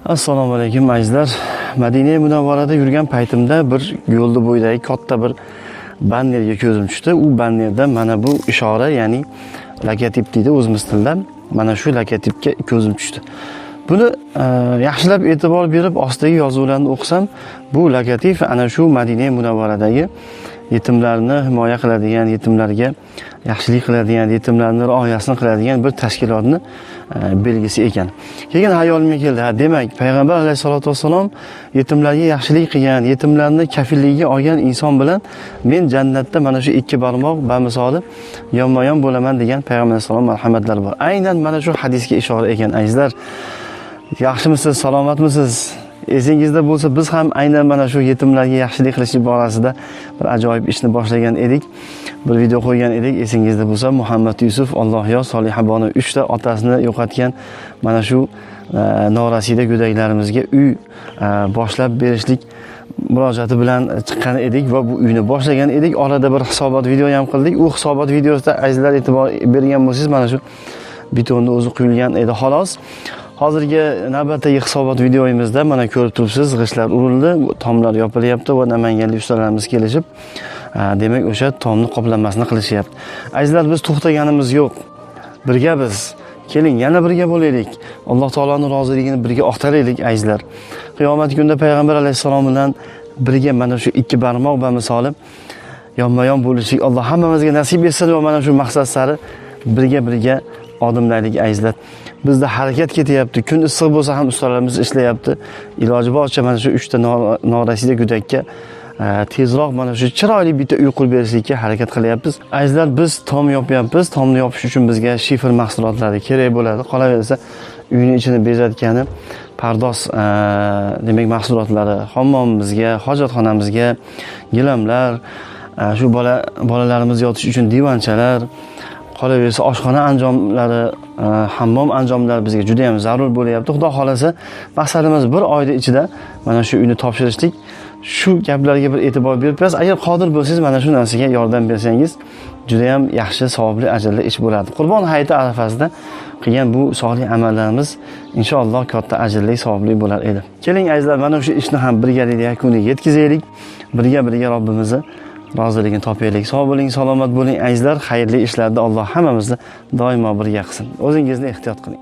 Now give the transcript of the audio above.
Assalomu alaykum azizlar. Madina Munavvarada yurgan paytimda bir yo'lda bo'ydagi katta bir bannerga ko'zim tushdi. U bannerda mana bu ishora, ya'ni logotip deydi o'zimiz tilida. Mana shu logotipga ko'zim tushdi. Buni yaxshilab e'tibor berib ostidagi yozuvlarni o'qisam, bu logotip ana shu Madina Munavvaradagi yetimlarni himoya qiladigan, yetimlarga yaxshilik qiladigan, yetimlarning rioyasini qiladigan bir tashkilotning belgisi ekan. Keyin hayolimga keldi, demak payg'ambar alayhisolatu vassalom yetimlarga yaxshilik qilgan, yetimlarni kafilligiga olgan inson bilan men jannatda mana shu ikki barmoq bamisoli yonma-yon bo'laman degan payg'ambar alayhisolom marhamatlari bor. Aynan mana shu hadisga ishora ekan azizlar. Yaxshimisiz, salomatmisiz? Esingizda bo'lsa, biz ham aynan mana shu yetimlarga yaxshilik qilish borasida bir ajoyib ishni boshlagan edik. Bir video qo'ygan edik. Esingizda bo'lsa, Muhammad Yusuf, Allohyo, Solihabonu 3 ta otasini yo'qotgan mana shu norasida go'daklarimizga uy boshlab berishlik murojaati bilan chiqqan edik va bu uyni boshlagan edik. Orada bir hisobot video ham qildik. U hisobot videosida azizlar e'tibor bergan bo'lsangiz, mana shu betonni o'zi quyilgan edi xolos. Hozirgi navbatdagi hisobot videoyimizda mana ko'rib turibsiz, g'ishtlar urildi, tomlar yopilyapti va namanganlik ustalarimiz kelishib, demak o'sha tomni qoplamasini qilishyapti. Azizlar, biz to'xtaganimiz yo'q. Birga biz. Keling, yana birga bo'laylik. Alloh taoloning roziligini birga oqtaraylik azizlar. Qiyomat kunida payg'ambar alayhisalom bilan birga mana shu ikki barmoq va misoli yonma-yon bo'lishlik Alloh hammamizga nasib etsin va mana shu maqsad sari birga odimlaylik azizlar. Bizda harakat ketyapti. Kun issiq bo'lsa ham ustalarimiz ishlayapti. Iloji boricha mana shu 3 ta norasida go'dakka tezroq mana shu chiroyli bitta uy qurib berishlikka harakat qilyapmiz. Azizlar, biz tom yopyapmiz. Tomni yopish uchun bizga shifer mahsulotlari kerak bo'ladi. Qolaversa, uyning ichini bezatgani pardoz demak mahsulotlari, hammomimizga, hojatxonamizga, gilamlar, shu bolalarimiz yotish uchun divonchalar, qolaversa oshxona anjomlari, hammom anjomlari bizga juda ham zarur bo'lyapti. Xudo xolasa, maqsadimiz bir oyda ichida mana shu uyni topshirishlik. Shu gaplarga bir e'tibor berib, agar qodir bo'lsangiz, mana shu narsaga yordam bersangiz, juda ham yaxshi, savobli, ajrli ish bo'ladi. Qurbon hayiti arafasida qilgan bu solih amallarimiz inshaalloh katta ajrli, savobli bo'lar edi. Keling azizlar, mana shu ishni ham birgalikda yakuniga yetkazaylik. Birga Robbimizni roziligini topaylik. Sog' bo'ling, salomat bo'ling azizlar. Xayrli ishlarda Alloh hammamizni doimo birga qilsin. O'zingizni ehtiyot qiling.